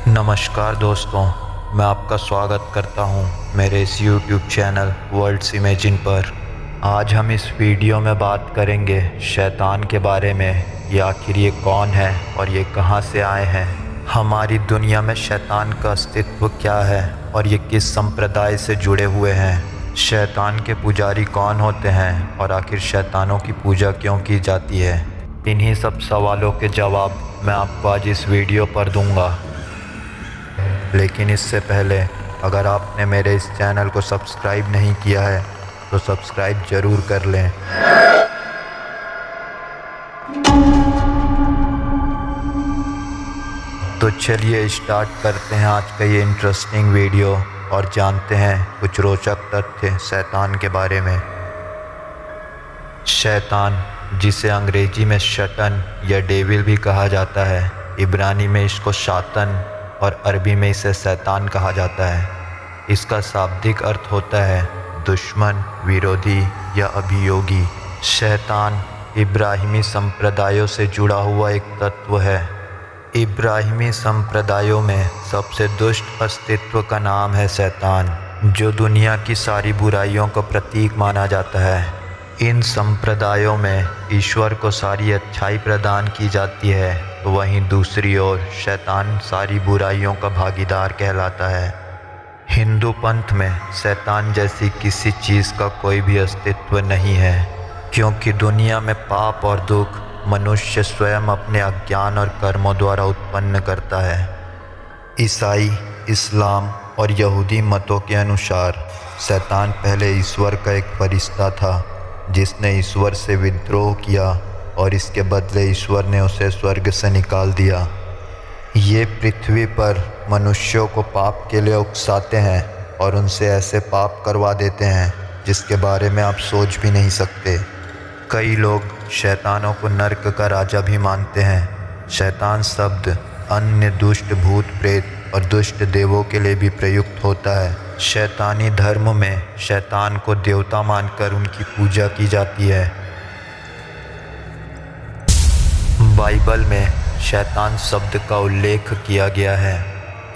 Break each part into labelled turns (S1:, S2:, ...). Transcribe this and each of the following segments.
S1: नमस्कार दोस्तों, मैं आपका स्वागत करता हूं मेरे इस YouTube चैनल वर्ल्ड्स इमेजिन पर। आज हम इस वीडियो में बात करेंगे शैतान के बारे में। ये आखिर ये कौन है और ये कहां से आए हैं, हमारी दुनिया में शैतान का अस्तित्व क्या है और ये किस संप्रदाय से जुड़े हुए हैं, शैतान के पुजारी कौन होते हैं और आखिर शैतानों की पूजा क्यों की जाती है। इन्हीं सब सवालों के जवाब मैं आपको आज इस वीडियो पर दूंगा। लेकिन इससे पहले अगर आपने मेरे इस चैनल को सब्सक्राइब नहीं किया है तो सब्सक्राइब ज़रूर कर लें। तो चलिए स्टार्ट करते हैं आज का ये इंटरेस्टिंग वीडियो और जानते हैं कुछ रोचक तथ्य शैतान के बारे में। शैतान, जिसे अंग्रेजी में शैतान या डेविल भी कहा जाता है, इब्रानी में इसको शातन और अरबी में इसे शैतान कहा जाता है। इसका शाब्दिक अर्थ होता है दुश्मन, विरोधी या अभियोगी। शैतान इब्राहिमी संप्रदायों से जुड़ा हुआ एक तत्व है। इब्राहिमी संप्रदायों में सबसे दुष्ट अस्तित्व का नाम है शैतान, जो दुनिया की सारी बुराइयों का प्रतीक माना जाता है। इन संप्रदायों में ईश्वर को सारी अच्छाई प्रदान की जाती है, तो वहीं दूसरी ओर शैतान सारी बुराइयों का भागीदार कहलाता है। हिंदू पंथ में शैतान जैसी किसी चीज़ का कोई भी अस्तित्व नहीं है, क्योंकि दुनिया में पाप और दुख मनुष्य स्वयं अपने अज्ञान और कर्मों द्वारा उत्पन्न करता है। ईसाई, इस्लाम और यहूदी मतों के अनुसार शैतान पहले ईश्वर का एक फरिश्ता था, जिसने ईश्वर से विद्रोह किया और इसके बदले ईश्वर ने उसे स्वर्ग से निकाल दिया। ये पृथ्वी पर मनुष्यों को पाप के लिए उकसाते हैं और उनसे ऐसे पाप करवा देते हैं जिसके बारे में आप सोच भी नहीं सकते। कई लोग शैतानों को नर्क का राजा भी मानते हैं। शैतान शब्द अन्य दुष्ट भूत प्रेत और दुष्ट देवों के लिए भी प्रयुक्त होता है। शैतानी धर्म में शैतान को देवता मानकर उनकी पूजा की जाती है। बाइबल में शैतान शब्द का उल्लेख किया गया है।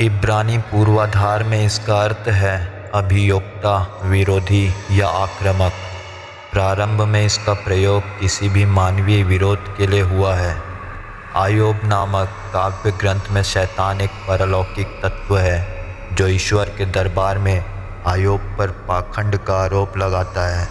S1: इब्रानी पूर्वाधार में इसका अर्थ है अभियोक्ता, विरोधी या आक्रामक। प्रारंभ में इसका प्रयोग किसी भी मानवीय विरोध के लिए हुआ है। आयोब नामक काव्य ग्रंथ में शैतान एक परलौकिक तत्व है जो ईश्वर के दरबार में आयोब पर पाखंड का आरोप लगाता है।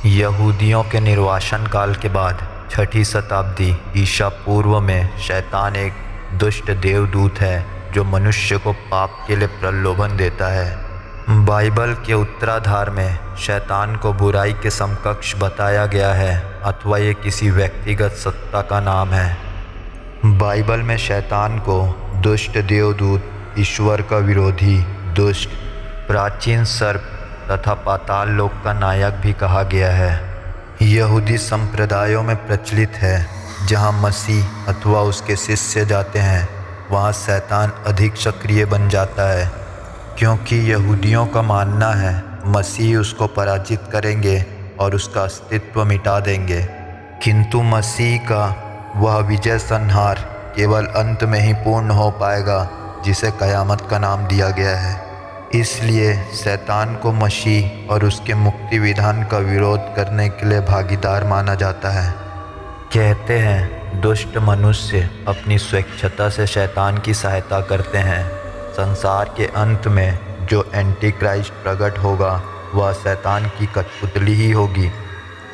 S1: यहूदियों के निर्वासन काल के बाद 6ठी शताब्दी ईसा पूर्व में शैतान एक दुष्ट देवदूत है जो मनुष्य को पाप के लिए प्रलोभन देता है। बाइबल के उत्तराधार में शैतान को बुराई के समकक्ष बताया गया है, अथवा ये किसी व्यक्तिगत सत्ता का नाम है। बाइबल में शैतान को दुष्ट देवदूत, ईश्वर का विरोधी, दुष्ट, प्राचीन सर्प तथा पाताल लोक का नायक भी कहा गया है। यहूदी संप्रदायों में प्रचलित है, जहाँ मसीह अथवा उसके शिष्य जाते हैं वहाँ शैतान अधिक सक्रिय बन जाता है, क्योंकि यहूदियों का मानना है मसीह उसको पराजित करेंगे और उसका अस्तित्व मिटा देंगे। किंतु मसीह का वह विजय संहार केवल अंत में ही पूर्ण हो पाएगा, जिसे कयामत का नाम दिया गया है। इसलिए शैतान को मसीह और उसके मुक्ति विधान का विरोध करने के लिए भागीदार माना जाता है। कहते हैं दुष्ट मनुष्य अपनी स्वेच्छता से शैतान की सहायता करते हैं। संसार के अंत में जो एंटी क्राइस्ट प्रकट होगा वह शैतान की कठपुतली ही होगी।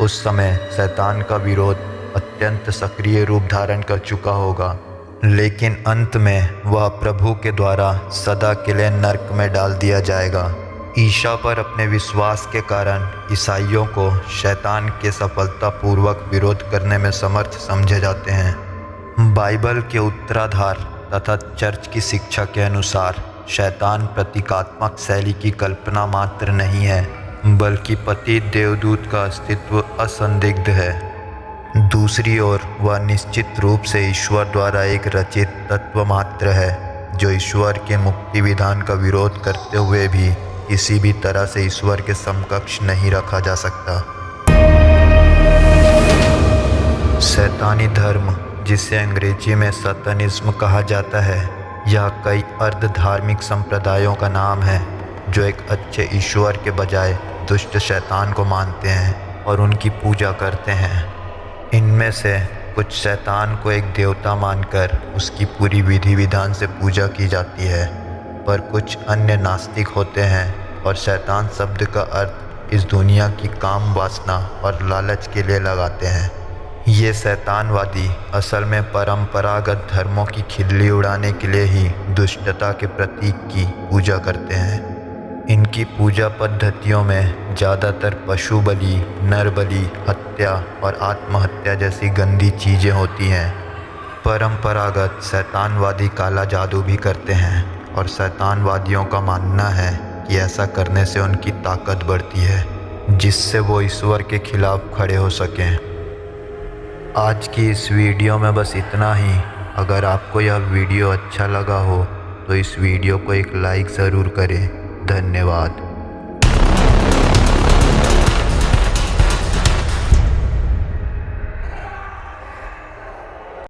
S1: उस समय शैतान का विरोध अत्यंत सक्रिय रूप धारण कर चुका होगा, लेकिन अंत में वह प्रभु के द्वारा सदा के लिए नर्क में डाल दिया जाएगा। ईसा पर अपने विश्वास के कारण ईसाइयों को शैतान के सफलतापूर्वक विरोध करने में समर्थ समझे जाते हैं। बाइबल के उत्तराधार तथा चर्च की शिक्षा के अनुसार शैतान प्रतीकात्मक शैली की कल्पना मात्र नहीं है, बल्कि पतित देवदूत का अस्तित्व असंदिग्ध है। दूसरी ओर वह निश्चित रूप से ईश्वर द्वारा एक रचित तत्व मात्र है, जो ईश्वर के मुक्ति विधान का विरोध करते हुए भी किसी भी तरह से ईश्वर के समकक्ष नहीं रखा जा सकता। शैतानी धर्म, जिसे अंग्रेजी में सैतानिज्म कहा जाता है, यह कई अर्ध धार्मिक संप्रदायों का नाम है जो एक अच्छे ईश्वर के बजाय दुष्ट शैतान को मानते हैं और उनकी पूजा करते हैं। इनमें से कुछ शैतान को एक देवता मानकर उसकी पूरी विधि विधान से पूजा की जाती है, पर कुछ अन्य नास्तिक होते हैं और शैतान शब्द का अर्थ इस दुनिया की काम वासना और लालच के लिए लगाते हैं। ये शैतानवादी असल में परंपरागत धर्मों की खिल्ली उड़ाने के लिए ही दुष्टता के प्रतीक की पूजा करते हैं। इनकी पूजा पद्धतियों में ज़्यादातर पशु बलि, नर बलि, हत्या और आत्महत्या जैसी गंदी चीज़ें होती हैं। परंपरागत शैतानवादी काला जादू भी करते हैं और शैतानवादियों का मानना है कि ऐसा करने से उनकी ताकत बढ़ती है, जिससे वो ईश्वर के खिलाफ खड़े हो सकें। आज की इस वीडियो में बस इतना ही। अगर आपको यह वीडियो अच्छा लगा हो तो इस वीडियो को एक लाइक ज़रूर करें। धन्यवाद।